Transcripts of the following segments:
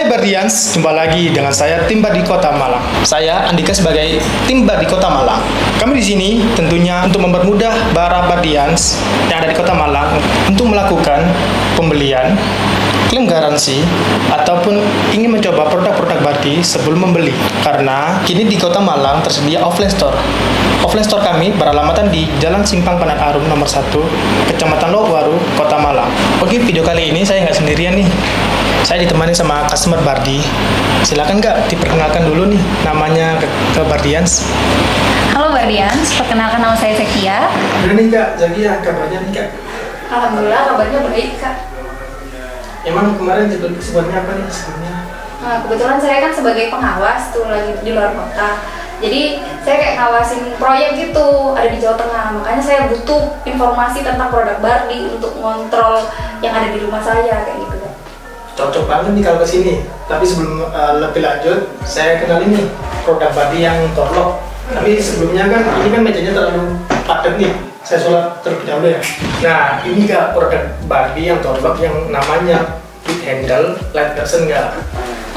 Bardians, jumpa lagi dengan saya tim Bardi Kota Malang. Saya Andika sebagai tim Bardi Kota Malang. Kami di sini tentunya untuk mempermudah para Bardians yang ada di Kota Malang untuk melakukan pembelian, klaim garansi, ataupun ingin mencoba produk-produk Bardi sebelum membeli. Karena kini di Kota Malang tersedia offline store. Offline store kami beralaman di Jalan Simpang Panan Arum nomor 1, Kecamatan Lowaru, Kota Malang. Oke, video kali ini saya nggak sendirian nih. Saya ditemani sama customer Bardi. Silakan Kak, diperkenalkan dulu nih namanya ke Bardians. Halo Bardians, perkenalkan nama saya Zakia. Udah nih Kak, Zakia, kabarnya nih Kak? Alhamdulillah kabarnya baik Kak. Emang kemarin sebutnya apa nih sebelumnya? Nah, kebetulan saya kan sebagai pengawas tuh lagi di luar kota. Jadi saya kayak ngawasin proyek gitu, ada di Jawa Tengah. Makanya saya butuh informasi tentang produk Bardi untuk ngontrol yang ada di rumah saya kayak gitu Kak. Cocok banget nih kalau kesini. Tapi sebelum lebih lanjut, saya kenalin nih produk Bardi yang Torlok. Tapi sebelumnya kan ini kan mejanya terlalu padat nih. Saya sholat terlebih dahulu ya. Nah ini Kak produk Bardi yang Torlok yang namanya Quick Handle Light Version Kak.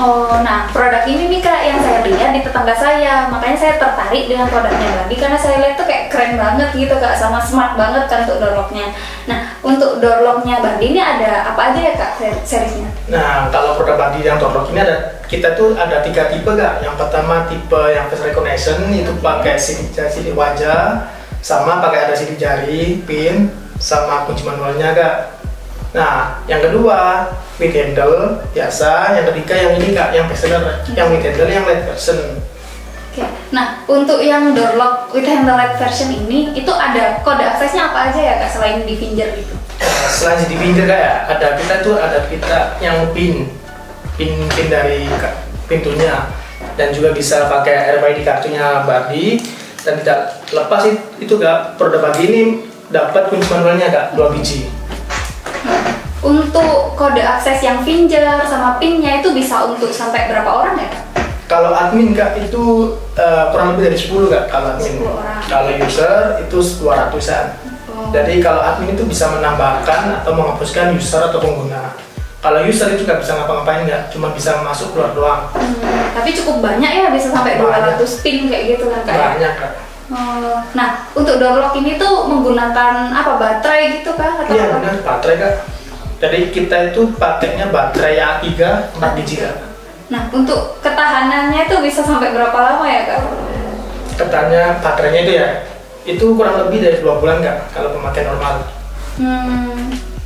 Oh, nah produk ini nih Kak yang saya lihat di tetangga saya. Makanya saya tertarik dengan produknya Bardi karena saya lihat tuh kayak keren banget gitu Kak, sama smart banget kan untuk door locknya. Nah untuk door locknya Bardi ini ada apa aja ya Kak seriesnya? Nah kalau produk Bardi yang door lock ini kita tuh ada 3 tipe Kak. Yang pertama tipe yang face recognition, itu pakai sidik wajah, sama pakai ada sidik jari, pin, sama kunci manualnya Kak. Nah, yang kedua with handle biasa, yang ketiga yang ini Kak, yang best seller, yang with handle yang light version. Oke. Nah, untuk yang door lock with handle light version ini itu ada kode aksesnya apa aja ya Kak selain di finger gitu? Selain di finger Kak ya, ada kita yang pin dari pintunya, dan juga bisa pakai RFID kartunya Bardi, dan tidak lepas itu Kak, produk Bardi ini dapat kunci manualnya Kak, 2 biji. Untuk kode akses yang finger sama pinnya itu bisa untuk sampai berapa orang ya Kak? Kalau admin Kak itu kurang lebih dari 10 Kak kalau admin. 10 orang. Kalau user itu 200-an. Jadi kalau admin itu bisa menambahkan atau menghapuskan user atau pengguna. Kalau user itu nggak bisa ngapa-ngapain nggak, cuma bisa masuk keluar doang. Tapi cukup banyak ya, bisa sampai 200 pin kayak gitu kan Kak? Banyak Kak. Nah untuk door lock ini tuh menggunakan apa, baterai gitu Kak? Iya benar, baterai Kak. Jadi kita itu pakainya baterai A3 4 biji Kak. Nah untuk ketahanannya itu bisa sampai berapa lama ya Kak? Ketahanannya baterainya itu ya, itu kurang lebih dari 2 bulan Kak kalau pemakaian normal.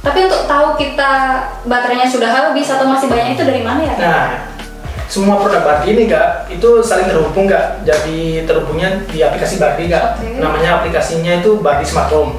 Tapi untuk tahu kita baterainya sudah habis atau masih banyak itu dari mana ya Kak? Nah, semua produk Bardi ini Kak, itu saling terhubung Kak. Jadi terhubungnya di aplikasi Bardi Kak. Okay. Namanya aplikasinya itu Bardi Smart Home.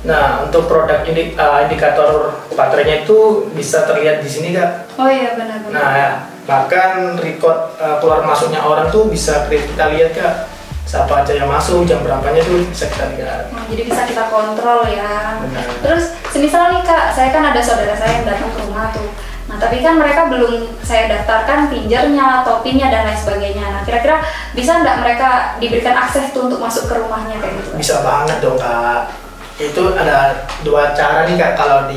Nah, untuk produk indikator baterainya itu bisa terlihat di sini Kak. Oh iya benar-benar. Nah, bahkan record keluar masuknya orang tuh bisa kita lihat Kak. Siapa aja yang masuk, jam berapanya tuh bisa kita lihat. Jadi bisa kita kontrol ya. Benar. Terus semisal nih Kak, saya kan ada saudara saya yang datang ke rumah tuh. Nah tapi kan mereka belum saya daftarkan fingernya atau pinnya dan lain sebagainya. Nah kira-kira bisa nggak mereka diberikan akses tuh untuk masuk ke rumahnya kayak gitu? Bisa banget dong Kak. Itu ada 2 cara nih Kak, kalau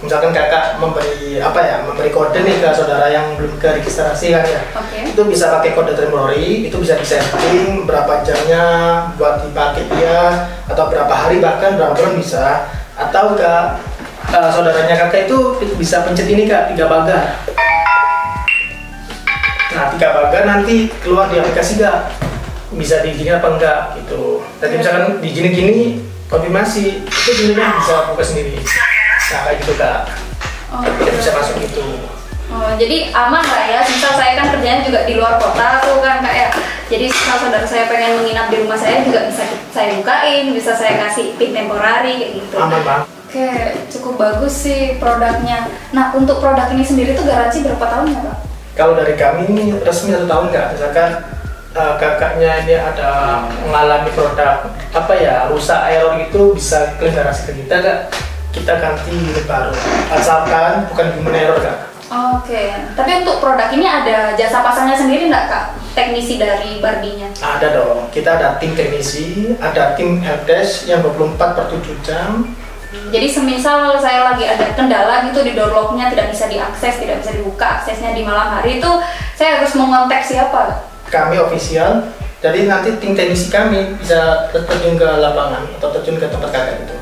misalkan Kakak memberi kode nih ke saudara yang belum ke registrasi kan ya. Okay. Itu bisa pakai kode temporary, itu bisa disetting berapa jamnya buat dipakai dia, atau berapa hari, bahkan berapa bulan bisa. Atau Kak, saudaranya Kakak itu bisa pencet ini Kak, 3 pagar. Nah 3 pagar nanti keluar di aplikasi Kak, bisa diizinin apa enggak gitu. Jadi misalkan diizinin gini, konfirmasi, itu sebenarnya bisa buka sendiri. Nah kayak gitu Kak, kita bisa masuk gitu. Jadi aman nggak ya? Misal saya kan kerjanya juga di luar kota tuh kan Kak ya. Jadi kalau saudara saya pengen menginap di rumah saya juga bisa saya bukain, bisa saya kasih pin temporari kayak gitu. Aman Bang. Oke, cukup bagus sih produknya. Nah untuk produk ini sendiri tuh garansi berapa tahun ya Kak? Kalau dari kami ini resmi 1 tahun Kak. Misalkan kakaknya ini ada mengalami produk rusak error gitu, bisa klaim garansi ke kita Kak, kita ganti unit baru asalkan bukan human error Kak. Oke. Tapi untuk produk ini ada jasa pasangnya sendiri nggak Kak? Teknisi dari Bardinya? Ada dong, kita ada tim teknisi, ada tim helpdesk yang 24/7 jam, Jadi semisal saya lagi ada kendala gitu di door lock-nya tidak bisa diakses, tidak bisa dibuka aksesnya di malam hari itu, saya harus mengontak siapa? Kami official, jadi nanti tim teknisi kami bisa terjun ke lapangan atau terjun ke tempat kakak itu.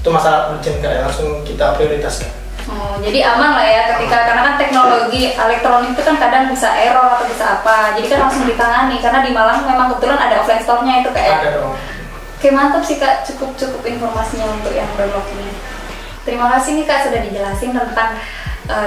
Itu masalah urgent kak, langsung kita prioritaskan. Oh, jadi aman lah ya karena kan teknologi elektronik itu kan kadang bisa error atau bisa apa, jadi kan langsung ditangani karena di Malang memang kebetulan ada offline store-nya itu kayak. Ada dong. Oke, mantap sih kak, cukup informasinya untuk yang door lock ini. Terima kasih nih kak sudah dijelasin tentang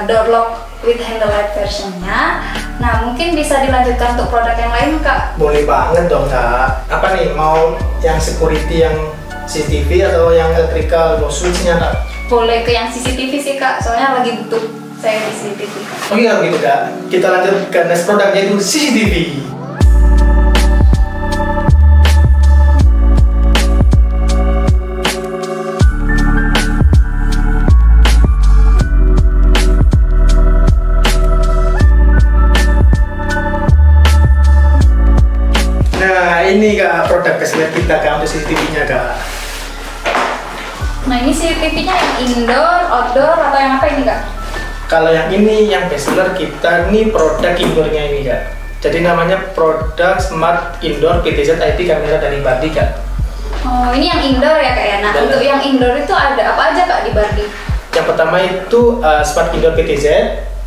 door lock with handle light versionnya. Nah mungkin bisa dilanjutkan untuk produk yang lain kak. Boleh banget dong kak. Apa nih, mau yang security yang CCTV atau yang electrical switch-nya kak? Boleh ke yang CCTV sih kak, soalnya lagi butuh saya di CCTV. Oke kalau gitu kak, kita lanjut ke next produknya itu CCTV. Nah ini kak produk kesulitan kita kak untuk CCTV-nya kak. Nah ini CCTV-nya yang indoor, outdoor, atau yang apa ini kak? Kalau yang ini yang bestseller kita ini produk indoornya ini kak. Jadi namanya produk Smart Indoor PTZ IP kamera dari Bardi kak. Oh ini yang indoor ya kak ya. Nah Dan untuk yang indoor itu ada apa aja kak di Bardi? Yang pertama itu Smart Indoor PTZ,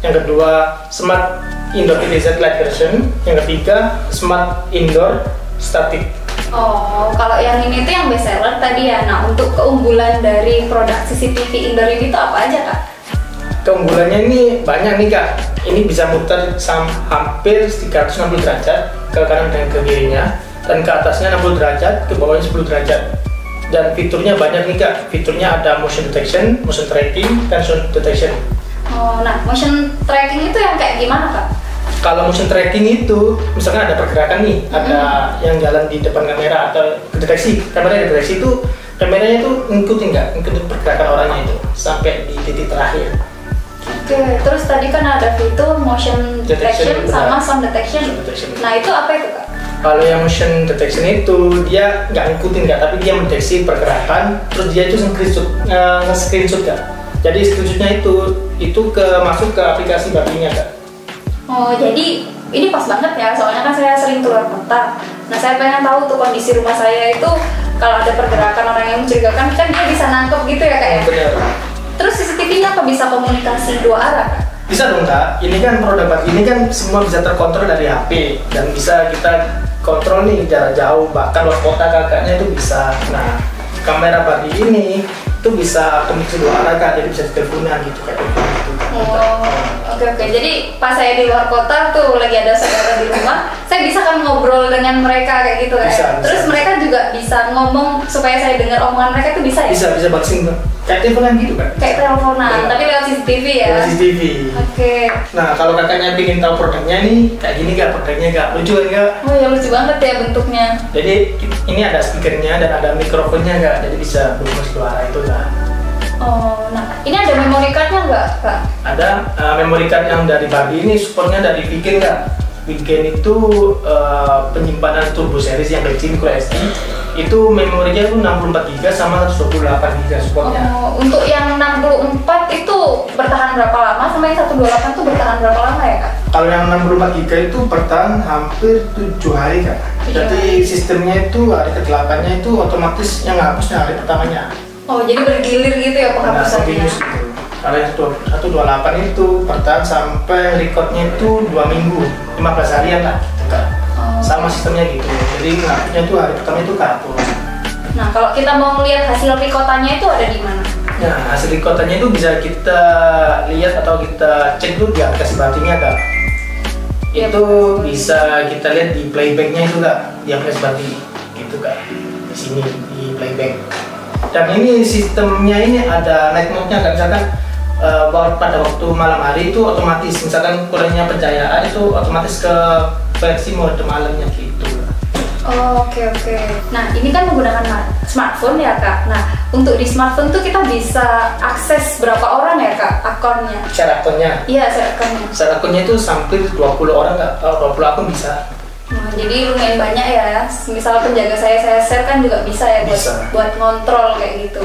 yang kedua Smart Indoor PTZ Light version, yang ketiga Smart Indoor Static. Oh, kalau yang ini tuh yang best seller tadi ya. Nah, untuk keunggulan dari produk CCTV indoor ini tuh apa aja kak? Keunggulannya ini banyak nih kak. Ini bisa muter hampir 360 derajat ke kanan dan ke kirinya, dan ke atasnya 60 derajat, ke bawahnya 10 derajat. Dan fiturnya banyak nih kak. Fiturnya ada motion detection, motion tracking, dan sound detection. Oh, nah motion tracking itu yang kayak gimana kak? Kalau motion tracking itu, misalkan ada pergerakan nih, ada yang jalan di depan kamera atau deteksi, kamera deteksi itu, kameranya itu ngikutin pergerakan orangnya itu sampai di titik terakhir. Oke, terus tadi kan ada fitur motion detection sama sound detection. Nah itu apa itu kak? Kalau yang motion detection itu dia nggak ngikutin kak, tapi dia mendeteksi pergerakan, terus dia itu nge-screenshot kak. Jadi screenshotnya itu masuk ke aplikasi Bardinya kak. Oh jadi ini pas banget ya, soalnya kan saya sering keluar kota. Nah saya pengen tahu tuh kondisi rumah saya itu kalau ada pergerakan orang yang mencurigakan kan dia bisa nangkep gitu ya kak ya? Benar. Terus CCTV-nya apa bisa komunikasi 2 arah kak? Bisa dong kak, ini kan produk Bardi ini kan semua bisa terkontrol dari HP dan bisa kita kontrol nih jarak jauh, bahkan luar kota kakaknya itu bisa. Nah kamera Bardi ini itu bisa komunikasi 2 arah kak, jadi bisa diteleponan gitu kayak gitu. Oh, oke. Jadi pas saya di luar kota tuh lagi ada saudara di rumah, saya bisa kan ngobrol dengan mereka kayak gitu kan. Terus mereka juga bisa ngomong supaya saya dengar omongan mereka tuh bisa ya? Bisa backsin kayak teleponan gitu kan? Kayak teleponan, tapi lewat CCTV ya? Lewat CCTV. Oke. Nah kalau kakaknya ingin tahu produknya nih, kayak gini kak produknya kak, lucu kan kak? Oh ya lucu banget ya bentuknya. Jadi ini ada speakernya dan ada mikrofonnya kak, jadi bisa berfungsi 2 arah itu kak. Oh, nah ini ada memory card-nya nggak kak? Ada memory card yang dari Bardi ini, supportnya dari Vigen kak. Vigen itu penyimpanan turbo series yang kecil micro SD. Itu memorinya itu 64 GB sama 128 GB supportnya. Oh, untuk yang 64 itu bertahan berapa lama, sama yang 128 itu bertahan berapa lama ya kak? Kalau yang 64 GB itu bertahan hampir 7 hari kak. Jadi sistemnya itu hari ke-8-nya itu otomatis yang hapusnya hari pertamanya. Oh, jadi bergilir gitu ya penghapusannya? Gitu. Kalau yang 128 itu bertahan sampai recordnya itu 2 minggu, 15 harian lah gitu kak. Oh. Sama sistemnya gitu, jadi ngapusnya itu hari pertama itu kehapus. Nah kalau kita mau melihat hasil recordnya itu ada di mana? Nah hasil recordnya itu bisa kita lihat atau kita cek dulu di aplikasi Bardinya kak. Ya, itu bisa kita lihat di playbacknya itu kak, di aplikasi Bardi gitu kak, di sini di playback. Dan ini sistemnya ini ada night mode-nya kan, misalkan pada waktu malam hari itu otomatis, misalkan kurangnya pencahayaan itu otomatis ke versi mode malamnya gitu. Oh, oke. Nah ini kan menggunakan smartphone ya kak. Nah untuk di smartphone tuh kita bisa akses berapa orang ya kak akunnya? Share akunnya? Iya, share akunnya itu sampai 20 orang kak, 20 akun bisa. Nah, jadi lumayan banyak ya. Misal penjaga saya share kan juga bisa ya buat ngontrol kayak gitu.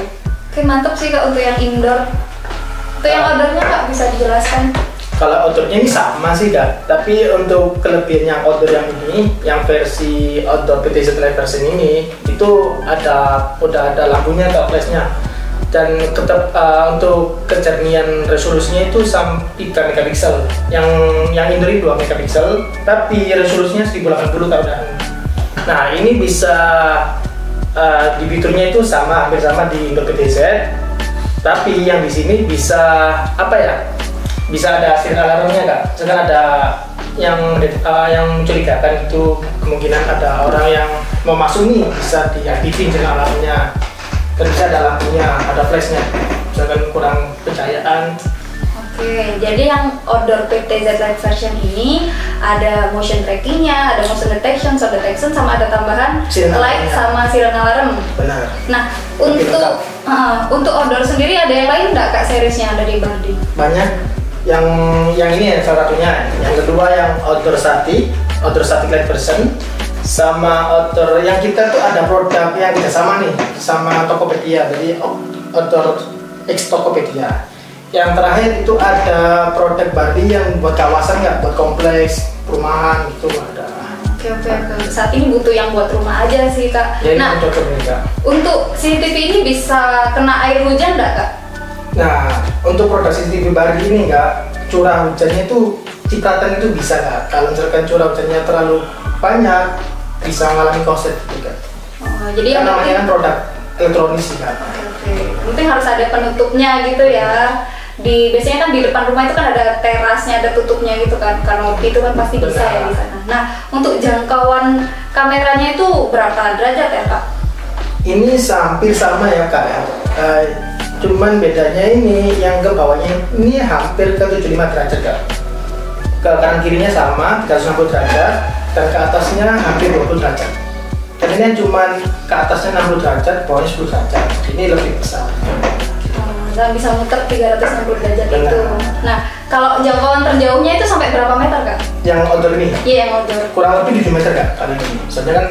Oke, mantap sih kak untuk yang indoor. Untuk yang outdoornya kak bisa dijelaskan? Kalau outdoornya ini sama sih kak, tapi untuk kelebihan yang outdoor yang ini, yang versi outdoor PTZ Live version ini, itu udah ada lampunya atau flashnya, dan tetap untuk kejernihan resolusinya itu 3 megapiksel. Yang indoor ini 2 megapiksel, tapi resolusinya 1080 keadaan. Nah ini bisa di fiturnya itu hampir sama di indoor PTZ, tapi yang di sini bisa bisa ada siren alarmnya kak. Misalkan ada yang mencurigakan, itu kemungkinan ada orang yang mau masuk nih, bisa diaktifin siren alarmnya, dan bisa ada lampunya, ada flashnya, misalkan kurang pencahayaan. Oke, jadi yang outdoor PTZ Lite version ini ada motion trackingnya, ada motion detection, sound detection, sama ada tambahan light sama siren alarm. Benar. Nah, untuk outdoor sendiri ada yang lain nggak kak seriesnya ada di Bardi? Banyak. Yang ini ya salah satunya. Yang kedua yang outdoor static light version, sama outdoor yang kita tuh ada produk yang kita sama nih sama Tokopedia, jadi outdoor X Tokopedia. Yang terakhir itu ada produk Bardi yang buat kawasan nggak, buat kompleks perumahan itu ada. Oke. Saat ini butuh yang buat rumah aja sih kak. Jadi nah, untuk CCTV ini bisa kena air hujan nggak kak? Nah, untuk produk CCTV Bardi ini nggak, curah hujannya itu cipratan itu bisa nggak. Kalau misalkan curah hujannya terlalu banyak, bisa mengalami korslet juga. Jadi yang namanya kan produk elektronis sih kak. Oke. Mungkin harus ada penutupnya gitu ya. Biasanya kan di depan rumah itu kan ada terasnya, ada tutupnya gitu kan, kanopi itu kan pasti bisa ya di sana. Nah, untuk jangkauan kameranya itu berapa derajat ya kak? Ini hampir sama ya kak ya. Cuman bedanya ini yang ke bawahnya ini hampir ke 75 derajat kak. Ke kanan kirinya sama 360 derajat, dan ke atasnya hampir 20 derajat. Dan ini cuman ke atasnya 60 derajat, bawahnya 10 derajat. Ini lebih besar. Dan bisa muter 360 derajat itu. Nah, kalau jangkauan terjauhnya itu sampai berapa meter kak? Yang outdoor ini? Iya, yang outdoor. Kurang lebih 7 meter kak kali ini. Soalnya kan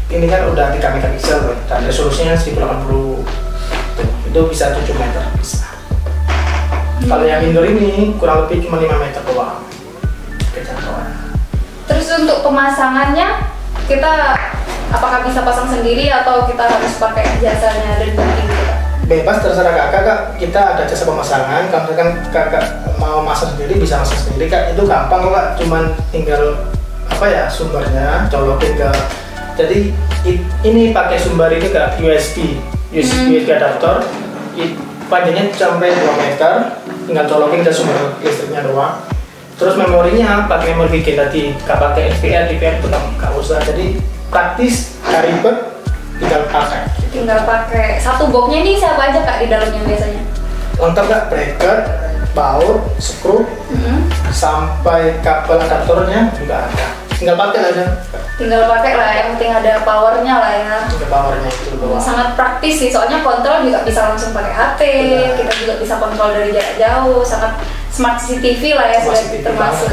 ini kan udah 3 megapiksel dan resolusinya 1080. Itu bisa 7 meter bisa. Kalau yang indoor ini kurang lebih cuma 5 meter doang kejangkauan. Terus untuk pemasangannya kita apakah bisa pasang sendiri atau kita harus pakai jasanya dari Bardi gitu kak? Bebas, terserah kakak kak. Kita ada jasa pemasangan. Kalau misalkan kakak mau masang sendiri bisa masang sendiri kak. Itu gampang kok kak. Cuman tinggal sumbernya colokin ke. Jadi ini pakai sumber ini kak, USB adapter. Panjangnya sampai 2 meter. Tinggal colokin ke sumber listriknya doang. Terus memorinya pakai memori bikin tadi. Gak pakai DVR itu nggak usah. Jadi praktis, gak ribet. Tinggal pakai satu boxnya ini siapa aja kak di dalamnya biasanya? Lengkap kak, bracket, baut, skru, sampai kabel adaptornya juga ada. Tinggal pakai aja. Tinggal pakai lah, yang penting ada powernya lah ya. Ada powernya itu doang. Sangat praktis sih, soalnya kontrol juga bisa langsung pakai HP. Kita juga bisa kontrol dari jarak jauh. Sangat smart CCTV lah ya, sudah termasuk.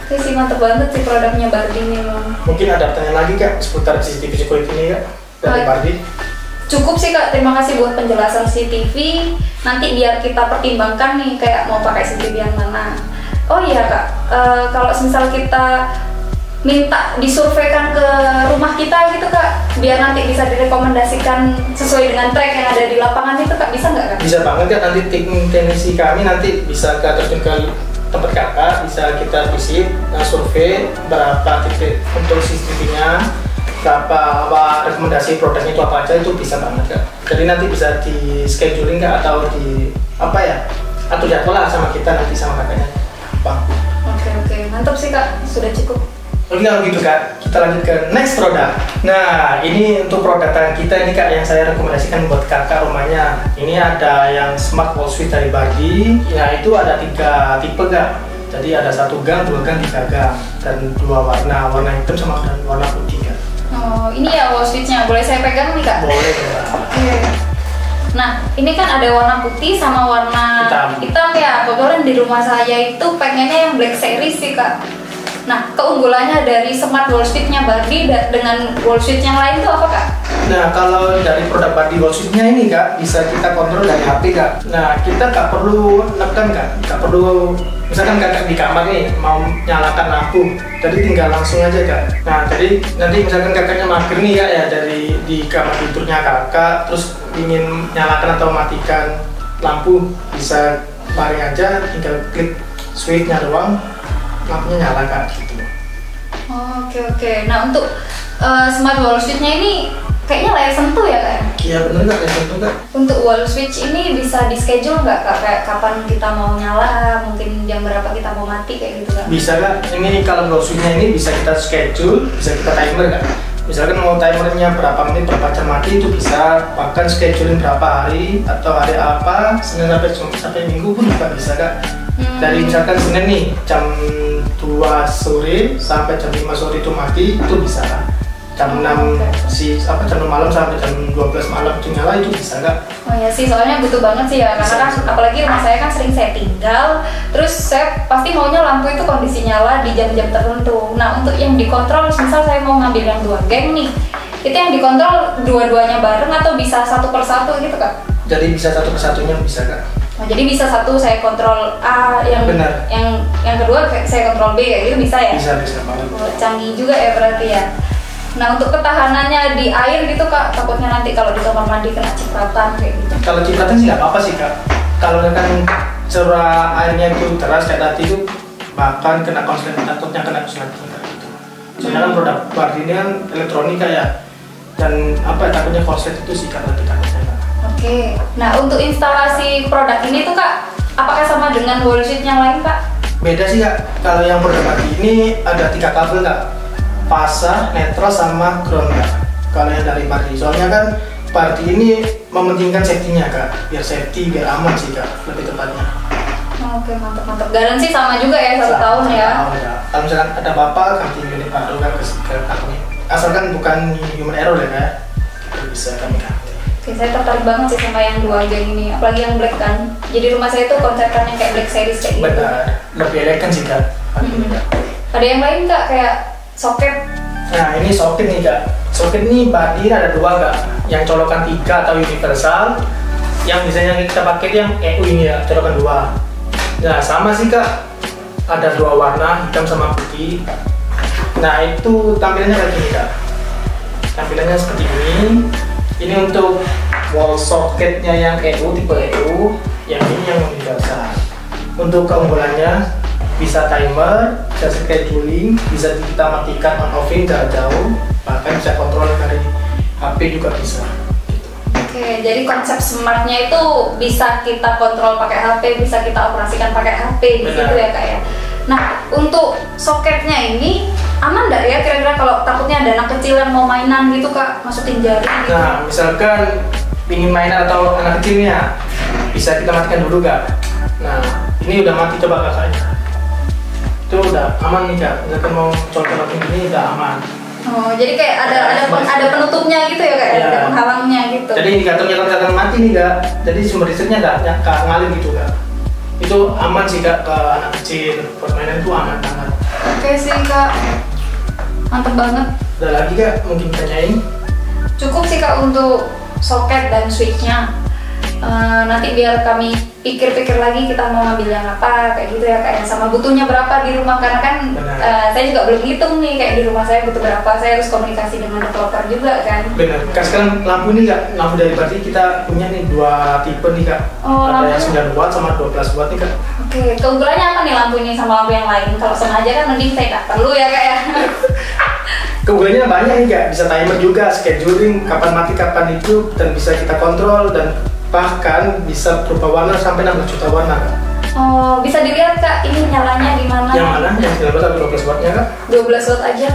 Oke sih, mantep banget sih produknya Bardi ini. Mungkin ada pertanyaan lagi kak seputar CCTV security ini kak? Dari Bardi? Cukup sih kak, terima kasih buat penjelasan CCTV. Nanti biar kita pertimbangkan nih kayak mau pakai CCTV yang mana. Oh iya kak, kalau misal kita minta disurveikan ke rumah kita gitu kak, biar nanti bisa direkomendasikan sesuai dengan track yang ada di lapangan itu kak, bisa nggak kak? Bisa banget kak, nanti tim teknisi kami nanti bisa terjun ke tempat kakak, bisa kita visit, survei berapa titik untuk CCTV-nya, apa rekomendasi produknya itu apa aja, itu bisa banget kak. Jadi nanti bisa di scheduling kak, atau di atur jadwal lah sama kita nanti sama kakaknya bang. Oke, mantap sih kak, sudah cukup. Oke kalau gitu kak, kita lanjut ke next produk. Nah ini untuk produk kita ini kak, yang saya rekomendasikan buat kakak rumahnya. Ini ada yang smart wall switch dari Bardi. Nah itu ada 3 tipe kak. Jadi ada 1 gang, 2 gang, 3 gang, dan 2 warna hitam sama dan warna putih kak. Oh ini ya wall switchnya, boleh saya pegang nih kak? Boleh kak. Oke. Nah ini kan ada warna putih sama warna hitam ya. Kebetulan di rumah saya itu pengennya yang black series sih kak. Nah, keunggulannya dari smart wall switch-nya Bardi dengan wall switch yang lain itu apa kak? Nah, kalau dari produk body wall switch-nya ini Kak, bisa kita kontrol dari HP Kak. Nah, kita nggak perlu nekan Kak, nggak perlu, misalkan Kakak di kamar nih mau nyalakan lampu, jadi tinggal langsung aja Kak. Nah, jadi nanti misalkan Kakaknya mager nih Kak ya, dari di kamar tidurnya Kakak, terus ingin nyalakan atau matikan lampu, bisa baring aja, tinggal klik switch-nya doang, lampunya nyala Kak gitu. Oke. Nah, untuk smart wall switch-nya ini kayaknya layak sentuh ya Kak? Iya bener Kak, layak sentuh Kak. Untuk wall switch ini bisa di schedule nggak Kak? Kayak kapan kita mau nyala, mungkin jam berapa kita mau mati kayak gitu Kak? Bisa Kak, ini kalau wall switch-nya ini bisa kita schedule, bisa kita timer Kak. Misalkan mau timernya berapa menit, berapa jam mati itu bisa, bahkan schedulein berapa hari atau hari apa, Senin sampai Minggu pun juga bisa Kak. Dari misalkan Senin nih jam 2 sore sampai jam 5 sore itu mati, itu bisa Kak. Jam 6 jam 6 malam sampai jam 12 malam itu nyala, itu bisa Kak. Oh ya sih, soalnya butuh banget sih ya, karena kan apalagi rumah saya kan sering saya tinggal, terus saya pasti maunya lampu itu kondisi nyala di jam-jam tertentu. Nah, untuk yang dikontrol, misal saya mau ngambil yang 2 geng nih, itu yang dikontrol dua-duanya bareng atau bisa satu persatu gitu Kak? Jadi bisa satu persatunya bisa Kak. Oh, jadi bisa satu saya kontrol A, yang Benar. yang kedua saya kontrol B kayak gitu bisa ya? Bisa banget. Oh, canggih juga ya berarti ya. Nah, untuk ketahanannya di air gitu Kak, takutnya nanti kalau di kamar mandi kena cipratan kayak gitu. Kalau cipratan sih nggak apa-apa sih Kak. Kalau kan curah airnya itu deras kayak tadi itu, bahkan kena konsleting, takutnya kena konsleting kayak gitu. Soalnya kan produk body ini kan elektronika ya, dan takutnya konslet itu sih Kak, takutnya. Oke. Nah, untuk instalasi produk ini tuh Kak, apakah sama dengan wall switch yang lain Kak? Beda sih Kak. Kalau yang produk body ini ada 3 kabel Kak. Fasa, netral, sama ground Kak. Kalau yang dari body, soalnya kan body ini mementingkan safety-nya Kak, biar safety, biar aman sih Kak, lebih tepatnya. Oke, mantap. Garansi sama juga ya, 1 tahun ya? Kalau misalkan ada apa-apa, ganti unit baru Kak ke kami. Asalkan bukan human error ya Kak, itu bisa kami ganti. Oke, saya tertarik banget sih sama yang 2 geng ini, apalagi yang black kan. Jadi rumah saya tuh konsepnya kayak black series kayak gitu. Benar, lebih elegan sih Kak. Ada yang lain Kak, kayak soket? Nah, ini soket nih Kak. Soket ini body ada 2 Kak, yang colokan 3 atau universal. Yang biasanya kita pakai yang EU ini ya, colokan 2. Nah, sama sih Kak, ada 2 warna, hitam sama putih. Nah, itu tampilannya kayak gini Kak. Tampilannya seperti ini. Ini untuk wall socketnya yang EU, tipe EU. Yang ini yang universal. Untuk keunggulannya, bisa timer, bisa scheduling, bisa kita matikan on off-in jarak jauh, bahkan bisa kontrol dari HP juga bisa. Oke, jadi konsep smartnya itu bisa kita kontrol pakai HP, bisa kita operasikan pakai HP di situ ya Kak ya. Nah, untuk soketnya ini aman nggak ya kira-kira kalau takutnya ada anak kecil yang mau mainan gitu Kak, masukin jari gitu? Nah, misalkan ingin mainan atau anak kecilnya, bisa kita matikan dulu Kak. Nah, ini udah mati, coba Kakaknya. Itu udah aman nih Kak, misalkan mau colok ini udah aman. Oh, jadi kayak ada penutupnya gitu ya Kak, ya. Ada penghalangnya gitu. Jadi indikator mati nih Kak, jadi sumber listriknya nggak ngalir gitu Kak. Itu aman sih Kak, ke anak kecil, permainan itu aman banget. Oke sih Kak, mantep banget. Ada lagi Kak, mungkin tanyain? Cukup sih Kak untuk soket dan switchnya. Nanti biar kami pikir-pikir lagi kita mau ngambil yang apa kayak gitu ya Kak, sama butuhnya berapa di rumah, karena kan saya juga belum hitung nih kayak di rumah saya butuh berapa, saya harus komunikasi dengan developer juga kan. Benar. Sekarang lampu ini Kak, lampu dari Body kita punya nih 2 tipe nih Kak. Oh, ada yang 9 watt sama 12 watt nih Kak. Oke, keunggulannya apa nih lampu ini sama lampu yang lain? Kalau sama aja kan mending saya nggak perlu ya Kak ya. Keunggulannya banyak nih Kak, bisa timer juga, scheduling kapan mati kapan hidup, dan bisa kita kontrol, dan bahkan bisa berubah warna sampai 16 juta warna Kak. Oh, bisa dilihat Kak, ini nyalanya di mana? Yang mana? Yang 19 atau 12 wattnya Kak? 12 watt aja.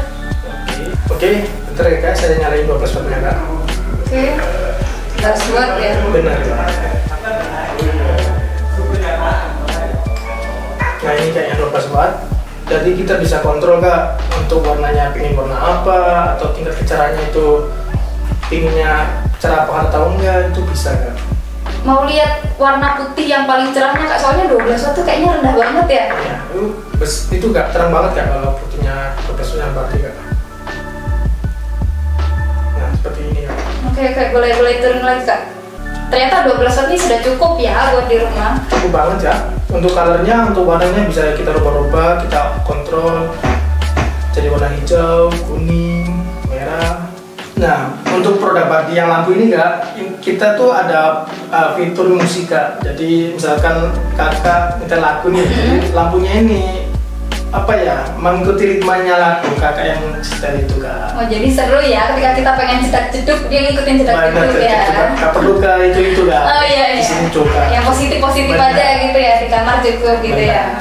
Oke, bentar ya Kak, saya nyalain 12 wattnya Kak. Oke, 12 watt ya. Benar Kak. Nah, ini kayak yang 12 watt. Jadi kita bisa kontrol Kak, untuk warnanya pingin warna apa, atau tingkat kecerahannya itu pinginnya cerah apa atau enggak, itu bisa Kak. Mau lihat warna putih yang paling cerahnya Kak, soalnya 12 watt tuh kayaknya rendah banget ya. Ya, itu Kak, terang banget Kak kalau putihnya 12 watt yang berarti Kak. Nah, seperti ini Kak. Oke, boleh turun lagi Kak. Ternyata 12 watt ini sudah cukup ya buat di rumah. Cukup banget ya. Untuk colornya, untuk warnanya bisa kita rubah-rubah, kita kontrol jadi warna hijau, kuning, merah. Nah, untuk produk Bardi yang lampu ini Kak, kita tuh ada fitur musik Kak. Jadi misalkan kakak minta lagu nih, jadi lampunya ini apa ya, mengikuti ritmanya lagu kakak yang setel itu Kak. Oh jadi seru ya ketika kita pengen cedak-ceduk dia ngikutin cedak-ceduk ya. Gak perlu ke itu Kak. Oh iya. Di sini juga. Yang positif aja gitu ya, di kamar cukup gitu ya.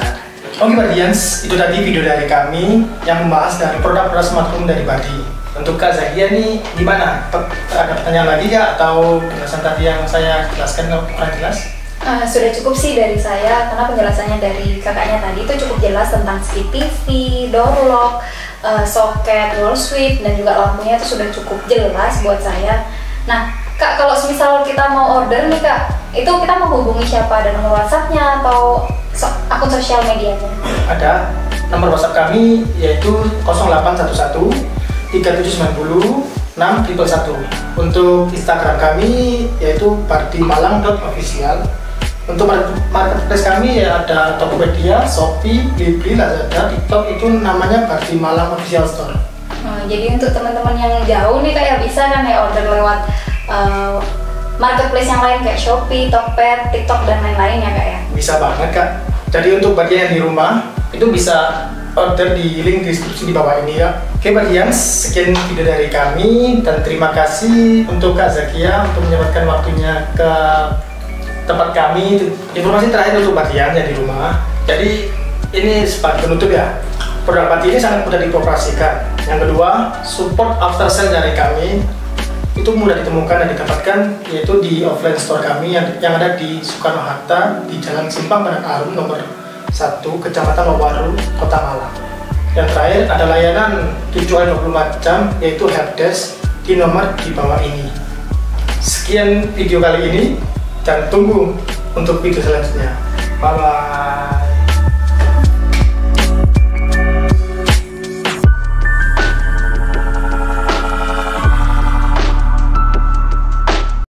Oke Bardians, itu tadi video dari kami yang membahas dari produk-produk smart home dari Bardi. Untuk Kak Zakia nih gimana? Ada pertanyaan lagi Kak atau penjelasan tadi yang saya jelaskan kurang jelas? Sudah cukup sih dari saya karena penjelasannya dari kakaknya tadi itu cukup jelas tentang speed TV, door lock, soket, wall switch dan juga lampunya itu sudah cukup jelas buat saya. Nah Kak, kalau misal kita mau order nih Kak, itu kita mau hubungi siapa? Ada nomor WhatsApp-nya atau akun sosial medianya? Ada, nomor WhatsApp kami yaitu 0811 3790 6111. Untuk Instagram kami yaitu bardimalang.official. Untuk marketplace kami ya ada Tokopedia, Shopee, Blibli, Lazada, TikTok, itu namanya Bardi Malang Official Store. Jadi untuk teman-teman yang jauh nih kayak bisa kan ya order lewat marketplace yang lain kayak Shopee, Tokped, TikTok dan lain-lain ya Kak ya? Bisa banget Kak. Jadi untuk bagian yang di rumah itu bisa order di link deskripsi di bawah ini ya. Oke Bardians, sekian video dari kami dan terima kasih untuk Kak Zakia untuk menyempatkan waktunya ke tempat kami. Informasi terakhir untuk Bardians yang di rumah. Jadi ini sebagai penutup ya. Produk Bardi ini sangat mudah dioperasikan. Yang kedua, support after sale dari kami itu mudah ditemukan dan didapatkan yaitu di offline store kami yang ada di Soekarno-Hatta di Jalan Simpang Badak Arum nomor 1 Kecamatan Waru, Kota Malang. Yang terakhir ada layanan 7x24 jam yaitu helpdesk di nomor di bawah ini. Sekian video kali ini dan tunggu untuk video selanjutnya. Bye bye.